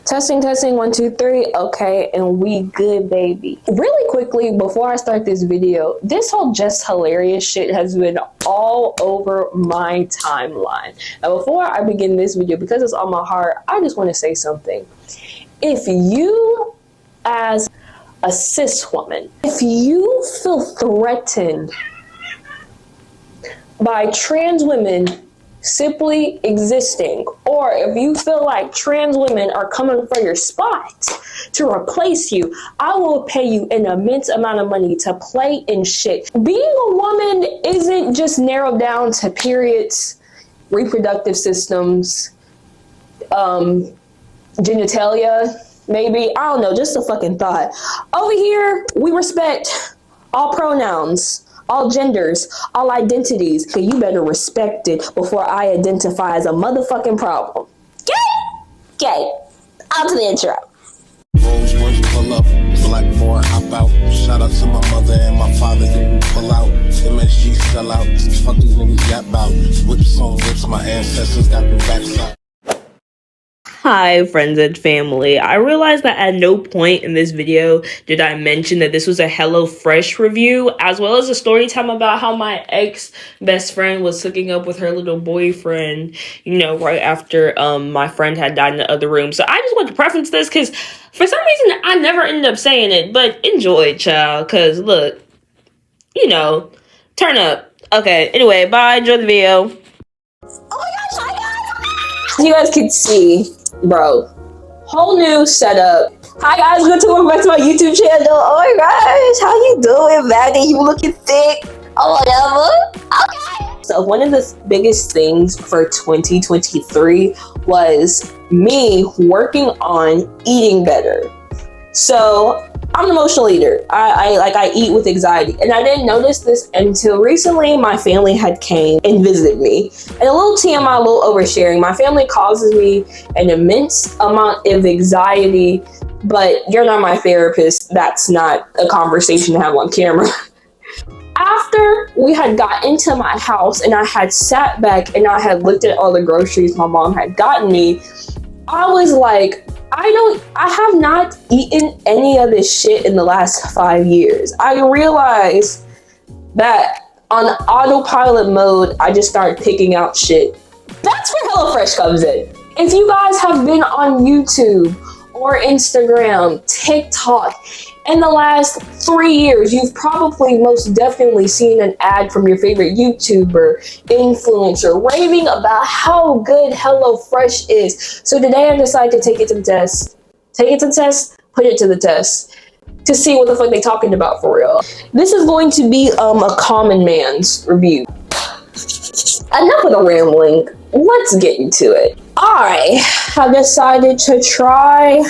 Testing, testing, 1, 2, 3. Okay, and we good, baby. Really quickly, before I start this video, this whole just hilarious shit has been all over my timeline. And before I begin this video, because it's on my heart, I just want to say something. If you, as a cis woman, if you feel threatened by trans women simply existing, or if you feel like trans women are coming for your spot to replace you, I will pay you an immense amount of money to play in shit. Being a woman isn't just narrowed down to periods, reproductive systems, genitalia, maybe, I don't know, just a fucking thought. Over here, we respect all pronouns, all genders, all identities. So you better respect it before I identify as a motherfucking problem. Okay, on to the intro. Rosewood pull up, black boy hop out. Shout out to my mother and my father, didn't pull out. MSG sell out, fuck these niggas gap out. Whips on whips, my ancestors got the backside. Hi friends and family. I realized that at no point in this video did I mention that this was a Hellofresh review, as well as a story time about how my ex-best friend was hooking up with her little boyfriend, you know, right after my friend had died in the other room. So I just want to preference this because for some reason I never ended up saying it, but enjoy, child, because look, you know, turn up. Okay, anyway, bye, enjoy the video. Oh my gosh, hi guys! As you guys can see, bro, whole new setup. Hi guys, welcome back to my YouTube channel. Oh my gosh, how you doing, Maggie? You looking thick or whatever? Okay. So one of the biggest things for 2023 was me working on eating better. So I'm an emotional eater. I eat with anxiety, and I didn't notice this until recently. My family had came and visited me, and a little TMI, a little oversharing. My family causes me an immense amount of anxiety, but you're not my therapist. That's not a conversation to have on camera. After we had got into my house and I had sat back and I had looked at all the groceries my mom had gotten me, I was like, I have not eaten any of this shit in the last 5 years. I realized that on autopilot mode, I just started picking out shit. That's where Hellofresh comes in. If you guys have been on YouTube or Instagram, TikTok, in the last 3 years, you've probably most definitely seen an ad from your favorite YouTuber, influencer, raving about how good Hellofresh is. So today I decided to take it to the test. Take it to the test, put it to the test, to see what the fuck they talking about for real. This is going to be a common man's review. Enough of the rambling, let's get into it. I have decided to try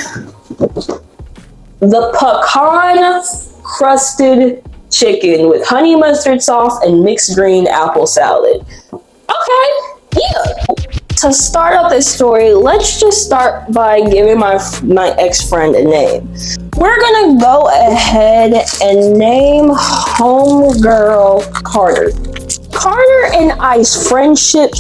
the pecan crusted chicken with honey mustard sauce and mixed green apple salad. Okay, yeah. To start out this story, let's just start by giving my ex-friend a name. We're gonna go ahead and name homegirl Carter. Carter and I's friendship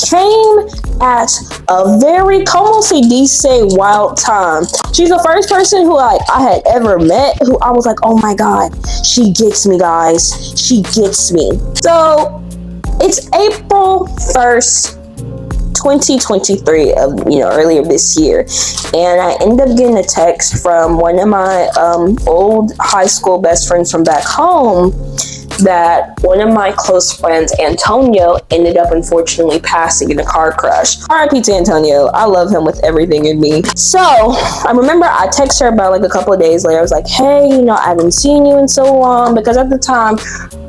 came at a very, como se dice, wild time. She's the first person who I had ever met who I was like, oh my god, she gets me, guys. She gets me. So it's April 1st, 2023 of, earlier this year, and I ended up getting a text from one of my old high school best friends from back home that one of my close friends, Antonio, ended up unfortunately passing in a car crash. R.I.P. to Antonio. I love him with everything in me. So I remember I texted her about like a couple of days later. I was like, hey, I haven't seen you in so long, because at the time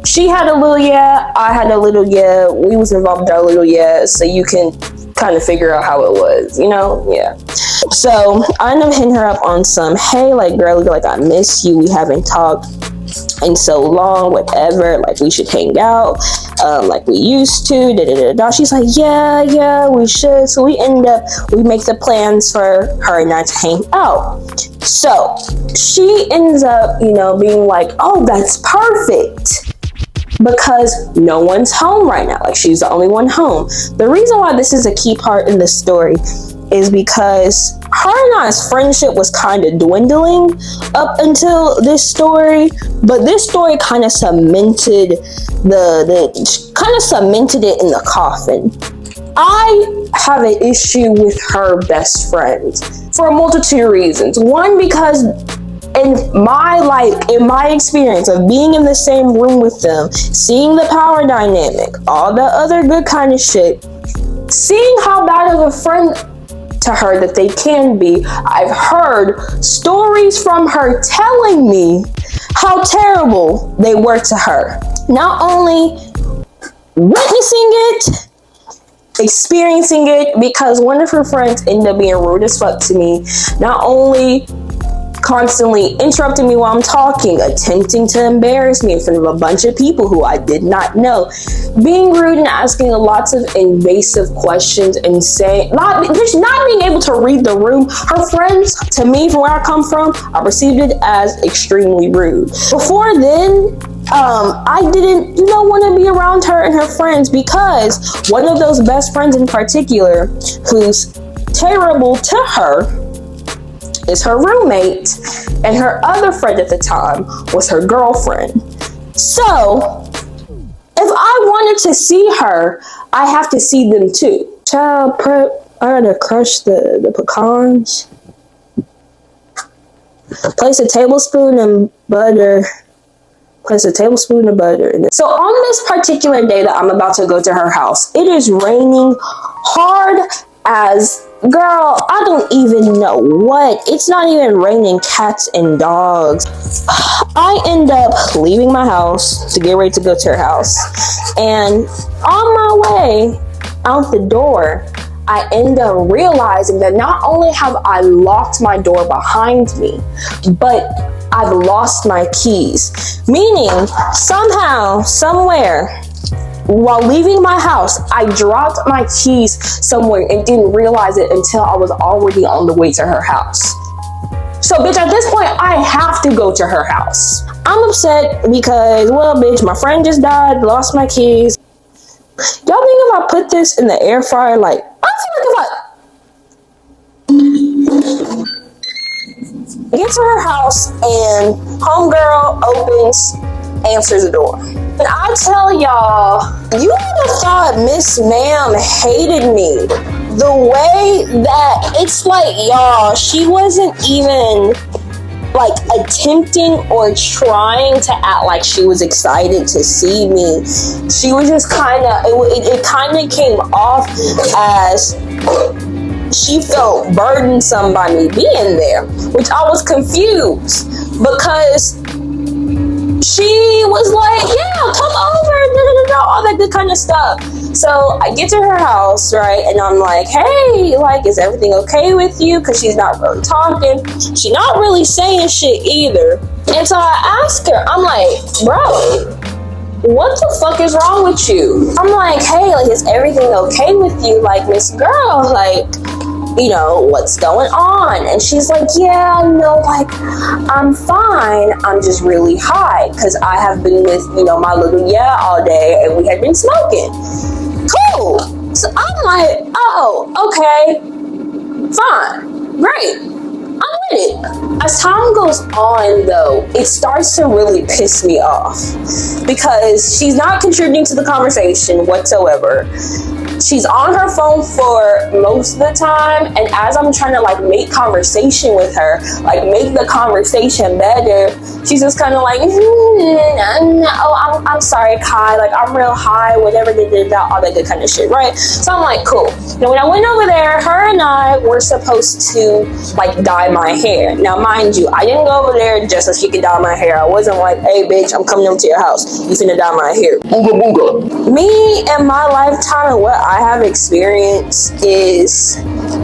she had a little yeah, I had a little yeah, we was involved in our little yeah, so you can kind of figure out how it was, yeah. So I ended up hitting her up on some, hey, like, girl, like, I miss you, we haven't talked in so long, whatever, like, we should hang out, like we used to, da-da-da-da. She's like, yeah, we should. So we make the plans for her and I to hang out. So she ends up, being like, oh, that's perfect, because no one's home right now. Like, she's the only one home. The reason why this is a key part in the story is because her and I's friendship was kind of dwindling up until this story, but this story kind of cemented it in the coffin. I have an issue with her best friend for a multitude of reasons. One, because in my experience of being in the same room with them, seeing the power dynamic, all the other good kind of shit, seeing how bad of a friend to her that they can be, I've heard stories from her telling me how terrible they were to her. Not only witnessing it, experiencing it, because one of her friends ended up being rude as fuck to me. Not only constantly interrupting me while I'm talking, attempting to embarrass me in front of a bunch of people who I did not know, being rude and asking lots of invasive questions and saying, not being able to read the room. Her friends, to me, from where I come from, I perceived it as extremely rude. Before then, I didn't, want to be around her and her friends, because one of those best friends in particular, who's terrible to her, is her roommate, and her other friend at the time was her girlfriend. So, if I wanted to see her, I have to see them too. Child prep, I gotta crush the pecans. Place a tablespoon of butter. So on this particular day that I'm about to go to her house, it is raining hard as, girl, I don't even know what. It's not even raining cats and dogs. I end up leaving my house to get ready to go to her house. And on my way out the door, I end up realizing that not only have I locked my door behind me, but I've lost my keys. Meaning, somehow, somewhere, while leaving my house, I dropped my keys somewhere and didn't realize it until I was already on the way to her house. So, bitch, at this point, I have to go to her house. I'm upset because, well, bitch, my friend just died, lost my keys. Y'all think if I put this in the air fryer, like, I feel like I get to her house and homegirl answers the door. And I tell y'all, you would have thought Miss Ma'am hated me. The way that it's like, y'all, she wasn't even like attempting or trying to act like she was excited to see me. She was just it kind of came off as she felt burdensome by me being there, which I was confused, because she was like, yeah, come over, all that good kind of stuff. So I get to her house, right, and I'm like, hey, like, is everything okay with you? Because she's not really talking. She's not really saying shit either. And so I ask her, I'm like, bro, what the fuck is wrong with you? I'm like, hey, like, is everything okay with you? Like, Miss Girl, like, what's going on? And she's like, yeah, like, I'm fine. I'm just really high because I have been with, my little all day, and we had been smoking. Cool. So I'm like, oh, okay, fine, great. I'm with it. As time goes on, though, it starts to really piss me off because she's not contributing to the conversation whatsoever. She's on her phone for most of the time, and as I'm trying to like make conversation with her, like make the conversation better, she's just kind of like, I'm sorry, Kai, like I'm real high, whatever, all that good kind of shit, right? So I'm like, cool. Now when I went over there, her and I were supposed to like dye my hair. Now mind you, I didn't go over there just so she could dye my hair. I wasn't like, hey bitch, I'm coming over to your house, you finna dye my hair. Booga booga. Me and my lifetime and what I have experienced is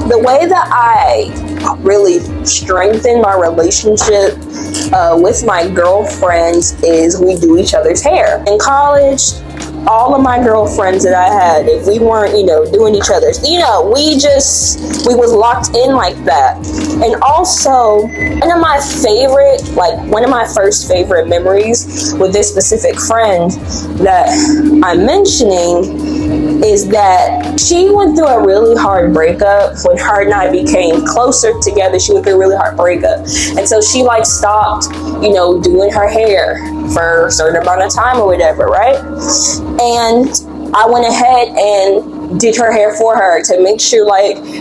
the way that I really strengthen my relationship with my girlfriends is we do each other's hair. In college, all of my girlfriends that I had, if we weren't, doing each other's, we was locked in like that. And also, one of my first favorite memories with this specific friend that I'm mentioning is that she went through a really hard breakup. When her and I became closer together, she went through a really hard breakup. And so she stopped, doing her hair for a certain amount of time or whatever, right? And I went ahead and did her hair for her to make sure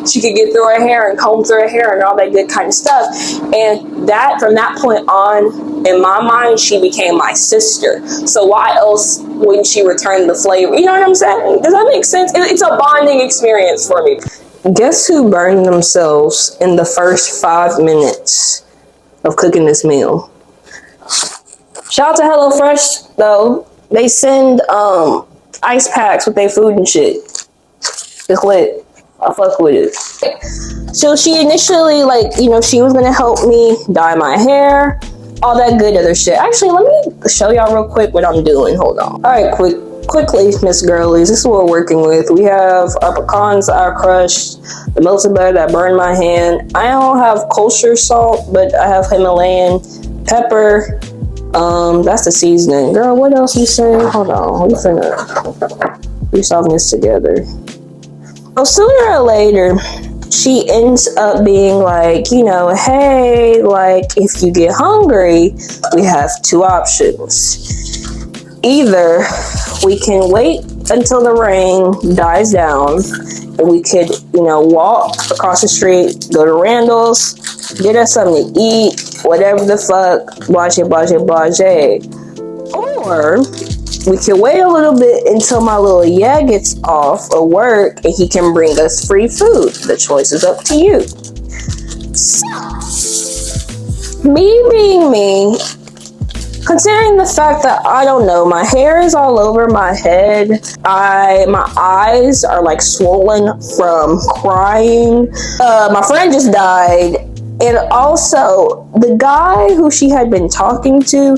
she could get through her hair and comb through her hair and all that good kind of stuff. And from that point on, in my mind, she became my sister. So why else wouldn't she return the flavor? You know what I'm saying? Does that make sense? It's a bonding experience for me. Guess who burned themselves in the first 5 minutes of cooking this meal? Shout out to Hellofresh, though. They send ice packs with their food and shit. It's lit. I fuck with it. So she initially, she was gonna help me dye my hair, all that good other shit. Actually, let me show y'all real quick what I'm doing. Hold on. All right, quickly, Miss Girlies. This is what we're working with. We have our pecans I crushed, the melted butter that burned my hand. I don't have kosher salt, but I have Himalayan pepper. That's the seasoning. Girl, what else you say? Hold on. We finna solve this together. Well, sooner or later, she ends up being hey, if you get hungry, we have two options. Either we can wait until the rain dies down, and we could, walk across the street, go to Randall's, get us something to eat, whatever the fuck, blase, blase, blase. Or we can wait a little bit until my little gets off of work and he can bring us free food. The choice is up to you. So, me being me, considering the fact that, I don't know, my hair is all over my head, my eyes are swollen from crying, my friend just died, and also the guy who she had been talking to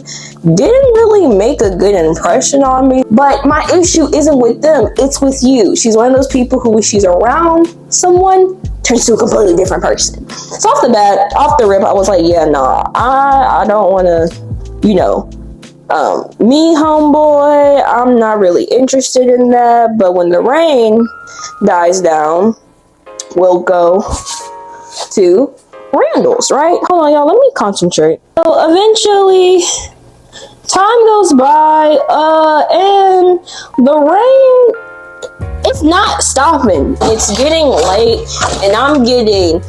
didn't really make a good impression on me. But my issue isn't with them, it's with you. She's one of those people who, when she's around someone, turns to a completely different person. So off the rip, I was like, yeah, nah, I don't want to, me, homeboy, I'm not really interested in that. But when the rain dies down, we'll go to Randall's, right? Hold on, y'all, let me concentrate. So eventually, time goes by, and the rain, it's not stopping. It's getting late, and I'm getting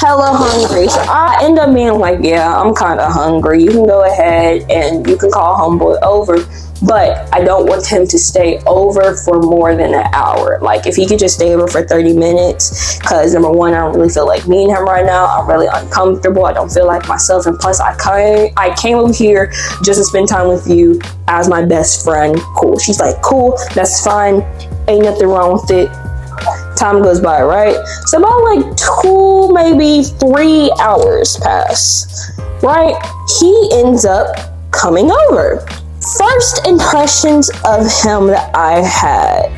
hella hungry. So I end up being yeah, I'm kind of hungry. You can go ahead and you can call homeboy over, but I don't want him to stay over for more than an hour. If he could just stay over for 30 minutes, because number one, I don't really feel like meeting him right now. I'm really uncomfortable. I don't feel like myself, and plus I came over here just to spend time with you as my best friend. Cool. She's like, cool, that's fine. Ain't nothing wrong with it. Time goes by, right? So about 2, maybe 3 hours pass, right? He ends up coming over. First impressions of him that I had.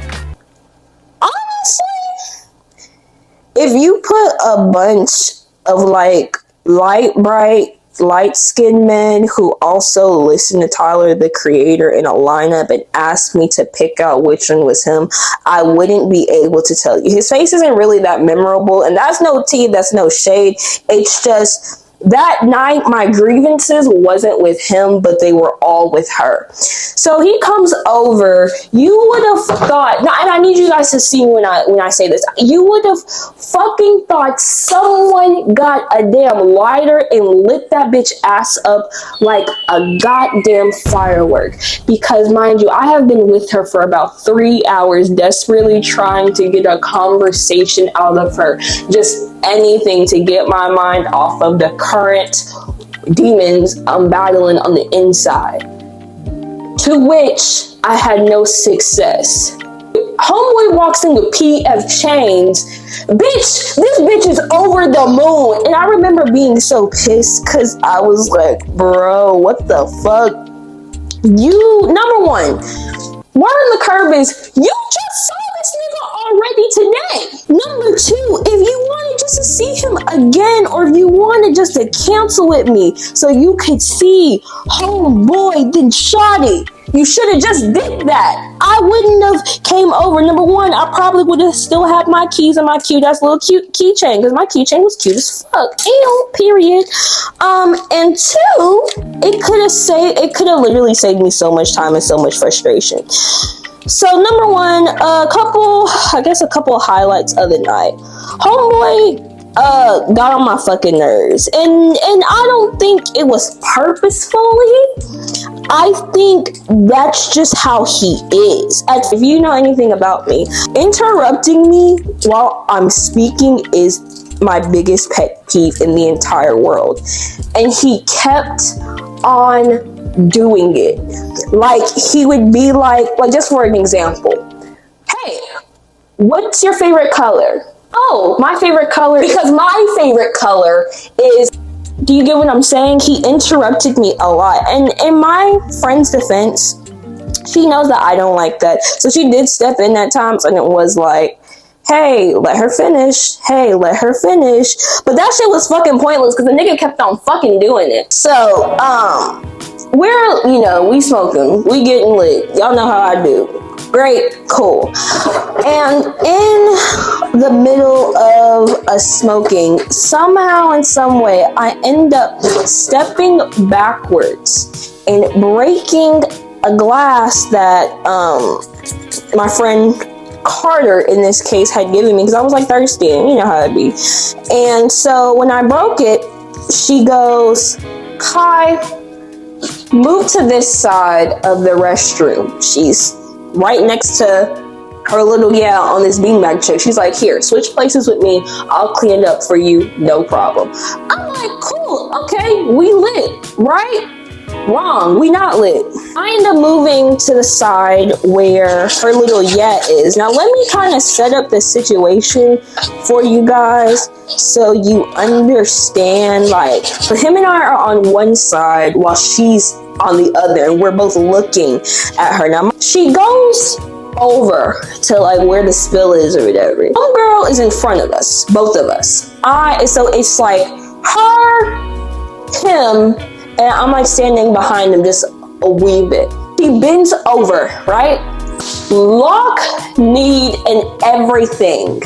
Honestly, if you put a bunch of light-skinned men who also listen to Tyler, the Creator, in a lineup and asked me to pick out which one was him, I wouldn't be able to tell you. His face isn't really that memorable, and that's no tea, that's no shade. It's just that night, my grievances wasn't with him, but they were all with her. So he comes over. You would have thought, and I need you guys to see when I say this, you would have fucking thought someone got a damn lighter and lit that bitch ass up like a goddamn firework. Because mind you, I have been with her for about 3 hours, desperately trying to get a conversation out of her. Just anything to get my mind off of the current demons I'm battling on the inside. To which I had no success. Homeboy walks in with PF Chains. Bitch, this bitch is over the moon. And I remember being so pissed because I was like, bro, what the fuck? You, number one, Word on the curb is, you just saw this nigga already today. Number two, if you wanted just to see him again, or if you wanted just to cancel with me so you could see homeboy then shawty, you should have just did that. I wouldn't have came over. Number one, I probably would have still had my keys and my cute ass little cute keychain, because my keychain was cute as fuck. Ew, period. And two, it could have literally saved me so much time and so much frustration. So number one, a couple of highlights of the night. Homeboy got on my fucking nerves, and I don't think it was purposefully. I think that's just how he is. If you know anything about me, interrupting me while I'm speaking is my biggest pet peeve in the entire world, and he kept on doing it. Like, he would be like just for an example, hey, what's your favorite color? Oh, my favorite color, because my favorite color is, do you get what I'm saying? He interrupted me a lot. And in my friend's defense, she knows that I don't like that. So she did step in at times, and it was like, hey, let her finish. Hey, let her finish. But that shit was fucking pointless because the nigga kept on fucking doing it. So, we smoking. We getting lit. Y'all know how I do. Great, cool. And in the middle of us smoking, somehow in some way, I end up stepping backwards and breaking a glass that my friend Carter, in this case, had given me, because I was like thirsty, and you know how it be. And so when I broke it, she goes, Kai, move to this side of the restroom. She's right next to her little on this beanbag chick. She's like, here, switch places with me. I'll clean it up for you. No problem. I'm like, cool. Okay, we lit, right? Wrong, we not lit. I end up moving to the side where her little is. Now let me kind of set up the situation for you guys so you understand. Like, for him and I are on one side while she's on the other, and we're both looking at her. Now she goes over to like where the spill is or whatever. Homegirl is in front of us, both of us. So it's like her, him, and I'm like standing behind him just a wee bit. He bends over, right? Lock, need, and everything.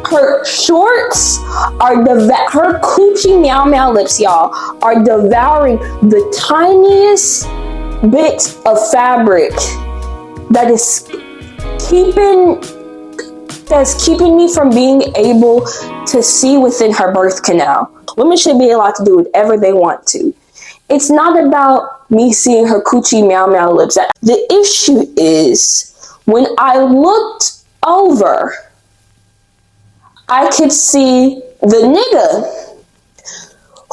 Her shorts are her coochie meow meow lips, y'all, are devouring the tiniest bit of fabric that is keeping me from being able to see within her birth canal. Women should be allowed to do whatever they want to. It's not about me seeing her coochie meow meow lips. The issue is, when I looked over, I could see the nigga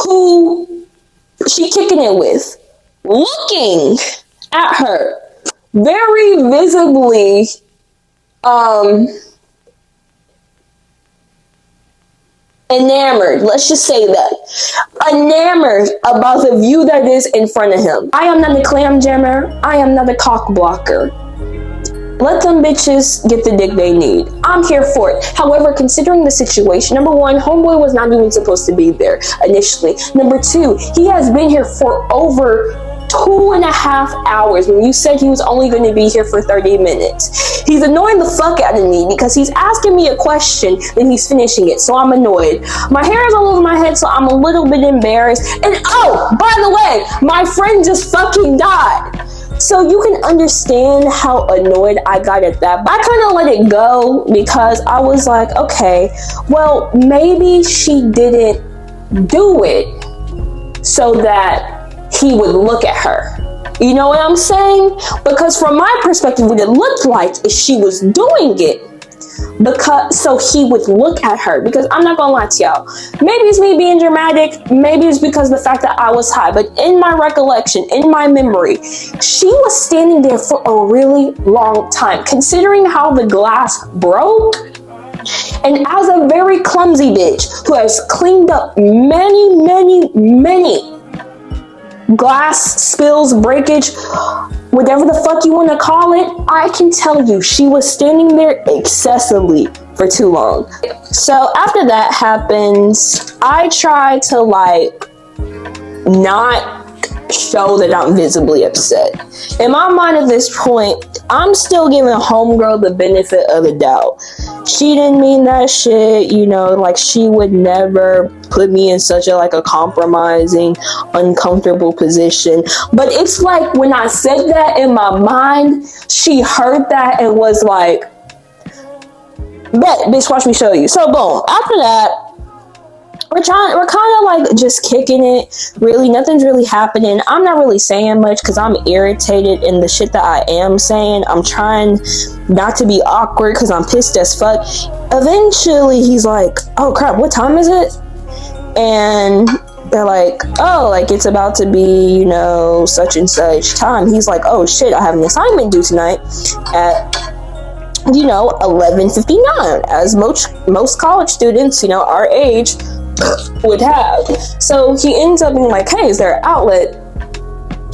who she kicking it with, looking at her, very visibly, enamored, let's just say that. Enamored about the view that is in front of him. I am not a clam jammer. I am not a cock blocker. Let them bitches get the dick they need. I'm here for it. However, considering the situation, number one, homeboy was not even supposed to be there initially. Number two, he has been here for over 2.5 hours when you said he was only going to be here for 30 minutes. He's annoying the fuck out of me because he's asking me a question, then he's finishing it, so I'm annoyed. My hair is all over my head, so I'm a little bit embarrassed. And oh, by the way, my friend just fucking died. So you can understand how annoyed I got at that. But I kind of let it go because I was like, okay, well, maybe she didn't do it so that he would look at her. You know what I'm saying? Because from my perspective, what it looked like is she was doing it so he would look at her. Because I'm not gonna lie to y'all, maybe it's me being dramatic, maybe it's because of the fact that I was high, but in my recollection, in my memory, she was standing there for a really long time. Considering how the glass broke, and as a very clumsy bitch who has cleaned up many glass spills, breakage, whatever the fuck you want to call it, I can tell you she was standing there excessively for too long. So after that happens, I try to like not show that I'm visibly upset. In my mind at this point, I'm still giving homegirl the benefit of the doubt. She didn't mean that shit, you know, like she would never put me in such a like a compromising, uncomfortable position. But it's like when I said that in my mind, she heard that and was like, bet, bitch, watch me show you. So boom, after that, we're kind of like just kicking it. Really, nothing's really happening. I'm not really saying much because I'm irritated in the shit that I am saying. I'm trying not to be awkward because I'm pissed as fuck. Eventually, he's like, oh crap, what time is it? And they're like, oh, like it's about to be, you know, such and such time. He's like, oh shit, I have an assignment due tonight at, you know, 11:59, as most college students, you know, our age would have. So he ends up being like, hey, is there an outlet?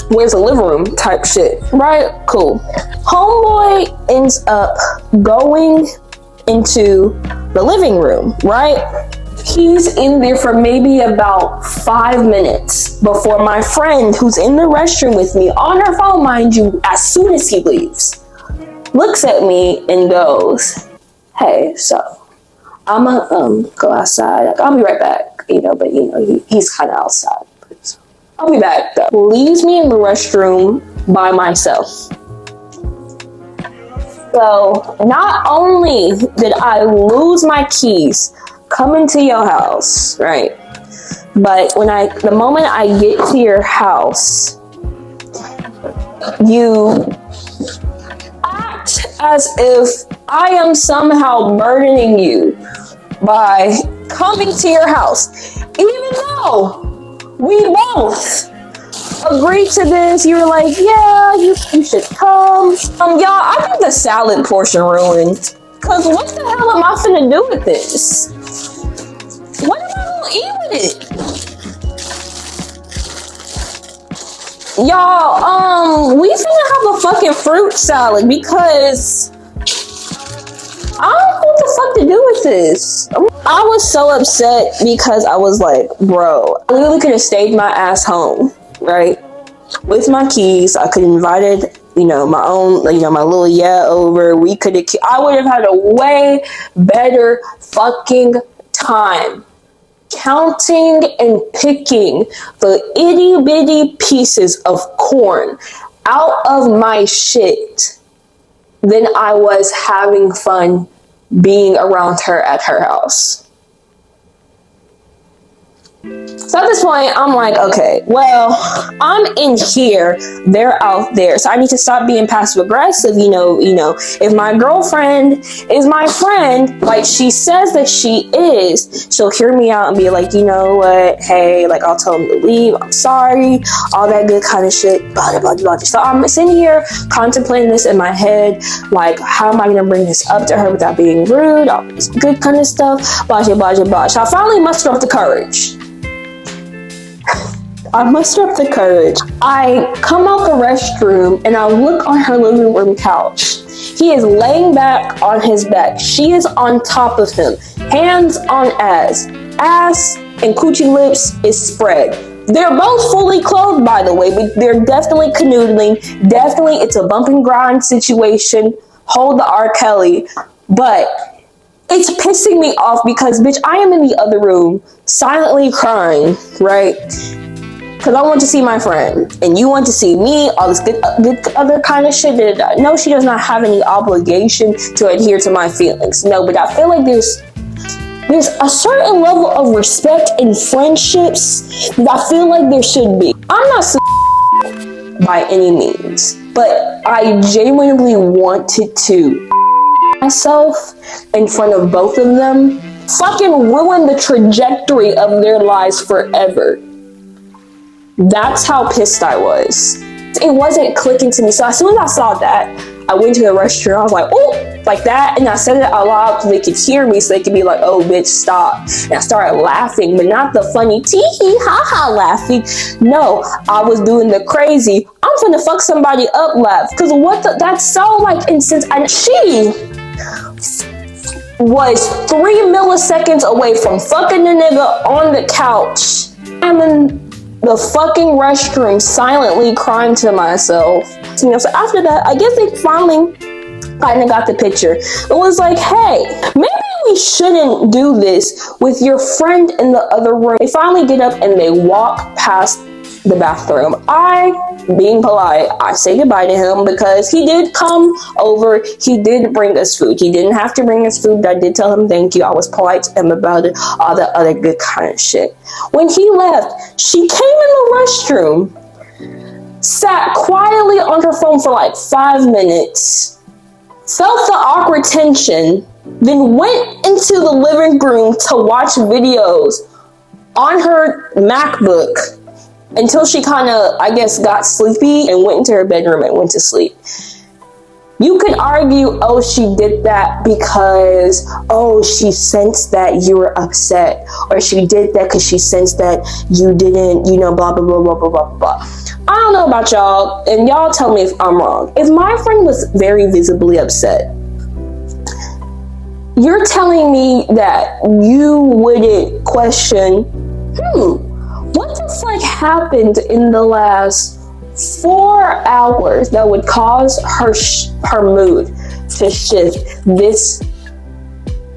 Where's the living room type shit, right? Cool. Homeboy ends up going into the living room, right? He's in there for maybe about 5 minutes before my friend, who's in the restroom with me on her phone, mind you, as soon as he leaves, looks at me and goes, hey, so I'm gonna go outside. I'll be right back, you know, but you know, he's kind of outside. I'll be back though. Leaves me in the restroom by myself. So not only did I lose my keys coming to your house, right? But the moment I get to your house, you act as if I am somehow burdening you by coming to your house, even though we both agreed to this. You were like, yeah, you should come. Y'all, I think the salad portion ruined. Cause what the hell am I finna do with this? What am I gonna eat with it? Y'all, we finna have a fucking fruit salad because I don't know what the fuck to do with this. I was so upset because I was like, bro, I literally could have stayed my ass home, right? With my keys. I could have invited, you know, my own, you know, my little over. I would have had a way better fucking time counting and picking the itty bitty pieces of corn out of my shit than I was having fun being around her at her house. So at this point, I'm like, okay, well, I'm in here, they're out there, so I need to stop being passive aggressive. You know, if my girlfriend is my friend, like she says that she is, she'll hear me out and be like, you know what, hey, like I'll tell him to leave, I'm sorry, all that good kind of shit, blah, blah, blah, blah. So I'm sitting here contemplating this in my head, like, how am I gonna bring this up to her without being rude, all this good kind of stuff, blah, blah, blah, blah. So I finally mustered up the courage. I come out the restroom and I look on her living room couch. He is laying back on his back. She is on top of him. Hands on ass. Ass and coochie lips is spread. They're both fully clothed, by the way, but they're definitely canoodling. Definitely, it's a bump and grind situation. Hold the R. Kelly. But it's pissing me off because, bitch, I am in the other room silently crying, right? Because I want to see my friend, and you want to see me, all this good other kind of shit. No, she does not have any obligation to adhere to my feelings. No, but I feel like there's a certain level of respect in friendships that I feel like there should be. I'm not by any means, but I genuinely wanted to myself in front of both of them, fucking ruin the trajectory of their lives forever. That's how pissed I was. It wasn't clicking to me. So as soon as I saw that, I went to the restroom. I was like, oh, like that. And I said it out loud so they could hear me, so they could be like, oh, bitch, stop. And I started laughing, but not the funny tee-hee, ha-ha laughing. No, I was doing the crazy, I'm finna fuck somebody up laugh. Because that's so like insensitive. And she was 3 milliseconds away from fucking the nigga on the couch. I'm in the fucking restroom silently crying to myself. So after that, I guess they finally kind of got the picture. It was like, hey, maybe we shouldn't do this with your friend in the other room. They finally get up and they walk past the bathroom. I, being polite, I say goodbye to him because he did come over. He did bring us food. He didn't have to bring us food, but I did tell him thank you. I was polite to him about it, all that other good kind of shit. When he left, she came in the restroom, sat quietly on her phone for like 5 minutes, felt the awkward tension, then went into the living room to watch videos on her MacBook until she kind of, I guess, got sleepy and went into her bedroom and went to sleep. You could argue, oh, she did that because, oh, she sensed that you were upset, or she did that because she sensed that you didn't, blah, blah, blah, blah, blah, blah, blah. I don't know about y'all, and y'all tell me if I'm wrong. If my friend was very visibly upset, you're telling me that you wouldn't question, what the fuck happened in the last 4 hours that would cause her mood to shift this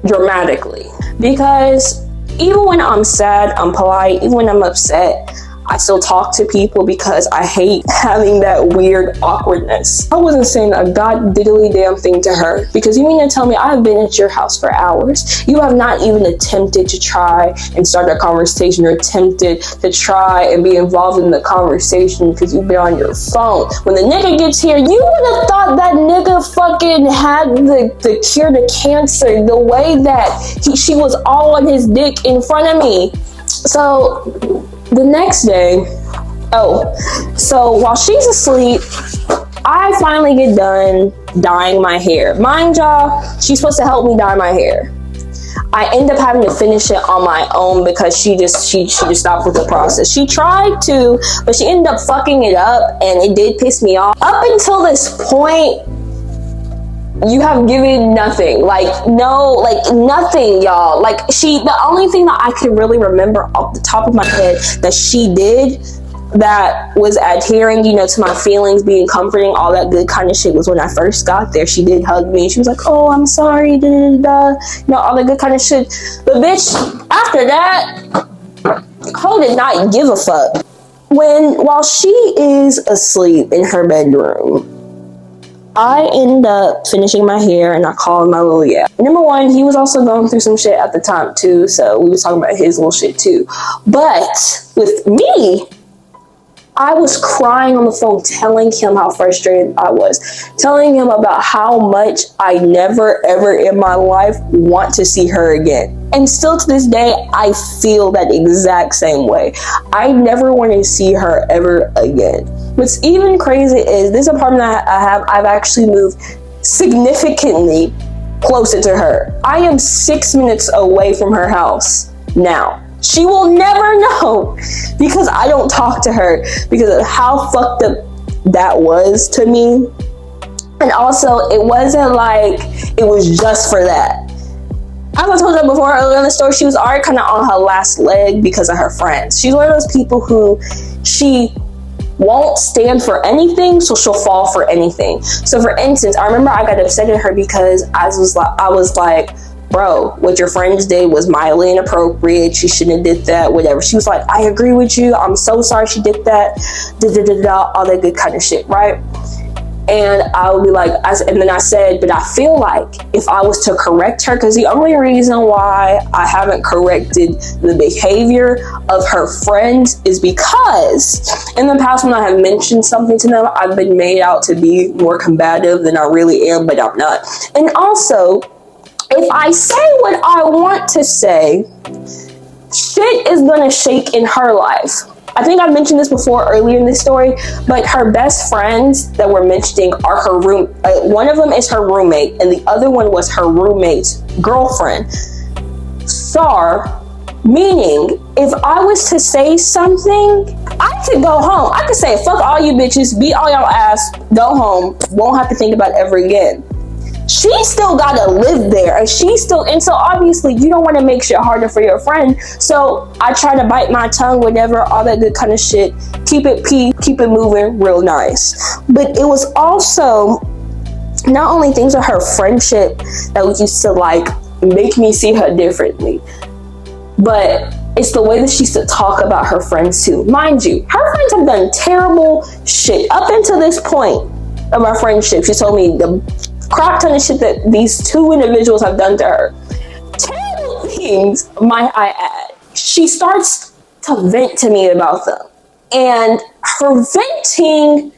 dramatically? Because even when I'm sad, I'm polite. Even when I'm upset, I still talk to people because I hate having that weird awkwardness. I wasn't saying a god diddly damn thing to her, because you mean to tell me I've been at your house for hours? You have not even attempted to try and start a conversation, or attempted to try and be involved in the conversation because you've been on your phone. When the nigga gets here, you would have thought that nigga fucking had the cure to cancer, the way that she was all on his dick in front of me. So the next day, so while she's asleep, I finally get done dyeing my hair. Mind y'all, she's supposed to help me dye my hair. I end up having to finish it on my own because she just stopped with the process. She tried to, but she ended up fucking it up, and it did piss me off. Up until this point, you have given nothing, nothing, y'all. The only thing that I can really remember off the top of my head that she did that was adhering, to my feelings, being comforting, all that good kind of shit, was when I first got there. She did hug me. She was like, oh, I'm sorry, all that good kind of shit. But bitch, after that, Ho did not give a fuck. While she is asleep in her bedroom, I end up finishing my hair, and I called my little Number one, he was also going through some shit at the time too, so we was talking about his little shit too. But with me, I was crying on the phone, telling him how frustrated I was, telling him about how much I never ever in my life want to see her again. And still to this day, I feel that exact same way. I never want to see her ever again. What's even crazy is this apartment that I've actually moved significantly closer to her. I am 6 minutes away from her house now. She will never know because I don't talk to her because of how fucked up that was to me. And also, it wasn't like it was just for that. As I told you before earlier in the story, she was already kind of on her last leg because of her friends. She's one of those people who she won't stand for anything, so she'll fall for anything. So for instance, I remember I got upset at her because I was like, bro, what your friends did was mildly inappropriate. She shouldn't have did that, whatever. She was like, I agree with you. I'm so sorry she did that. All that good kind of shit, right? And I would be like, and then I said, but I feel like if I was to correct her, because the only reason why I haven't corrected the behavior of her friends is because in the past when I have mentioned something to them, I've been made out to be more combative than I really am, but I'm not. And also, if I say what I want to say, shit is gonna shake in her life. I think I mentioned this before earlier in this story, but her best friends that we're mentioning are her room. One of them is her roommate, and the other one was her roommate's girlfriend. Meaning, if I was to say something, I could go home. I could say, fuck all you bitches, beat all y'all ass, go home, won't have to think about it ever again. She still gotta live there, and and so obviously you don't want to make shit harder for your friend. So I try to bite my tongue, whatever, all that good kind of shit. Keep it moving real nice. But it was also not only things with her friendship that used to like make me see her differently, but it's the way that she used to talk about her friends too. Mind you, her friends have done terrible shit up until this point of our friendship. She told me the crap ton of shit that these two individuals have done to her. Terrible things, might I add. She starts to vent to me about them. And her venting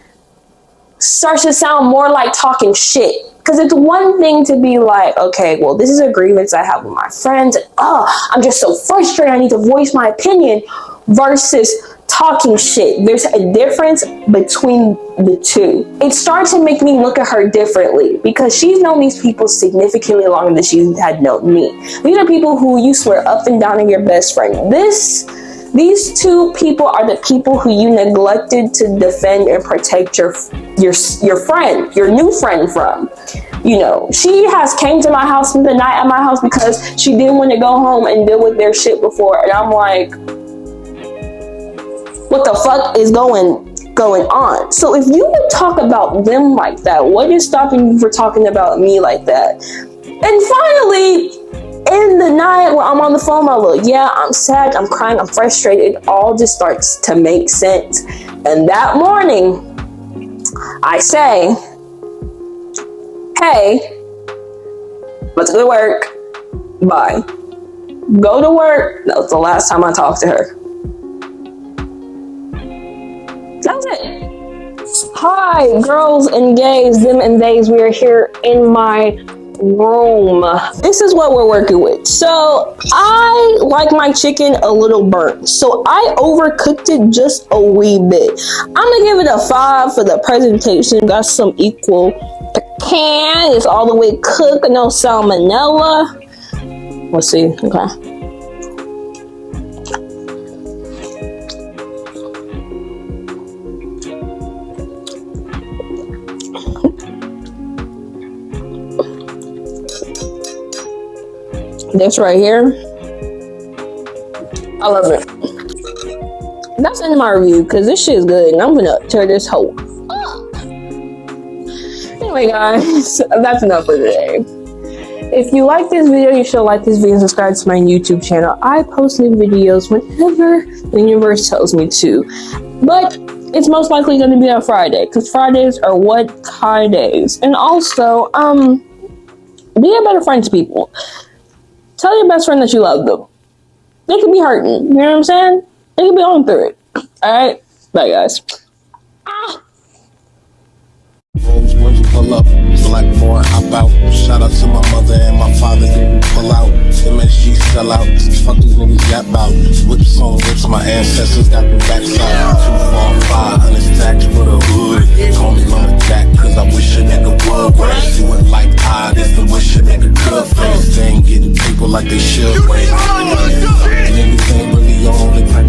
starts to sound more like talking shit. Because it's one thing to be like, okay, well, this is a grievance I have with my friends. And, I'm just so frustrated. I need to voice my opinion. Versus talking shit. There's a difference between the two. It started to make me look at her differently because she's known these people significantly longer than she had known me. These are people who you swear up and down on your best friend. These two people are the people who you neglected to defend and protect your friend, your new friend from. You know, she has came to my house in the night at my house because she didn't want to go home and deal with their shit before. And I'm like, what the fuck is going on? So if you would talk about them like that, what is stopping you from talking about me like that? And finally, in the night when I'm on the phone, I'm like, yeah, I'm sad, I'm crying, I'm frustrated. It all just starts to make sense. And that morning, I say, hey, let's go to work. Bye. Go to work. That was the last time I talked to her. That was it. Hi, girls and gays, them and theys. We are here in my room. This is what we're working with. So I like my chicken a little burnt. So I overcooked it just a wee bit. I'm gonna give it a 5 for the presentation. Got some equal pecan. It's all the way cooked. No salmonella. Let's see. Okay. This right here, I love it. That's in my review because this shit is good and I'm gonna tear this whole up. Anyway guys, that's enough for today. If you like this video, you should like this video and subscribe to my YouTube channel. I post new videos whenever the universe tells me to. But it's most likely gonna be on Friday because Fridays are what Kai days. And also, be a better friend to people. Tell your best friend that you love them. They could be hurting. You know what I'm saying? They could be going through it. Alright? Bye, guys. Rolls Royce pull up, black boy hop out. Shout out to my mother and my father, they pull out. MSG sell out, fuck these niggas got bout. Whips on whips, my ancestors got the backside. 245, 100 stacks for the hood. Call me Mama Jack, cause I wish a nigga would. Whereas you ain't like this the wish a nigga could. Face they ain't getting people like they should. And niggas ain't really on the type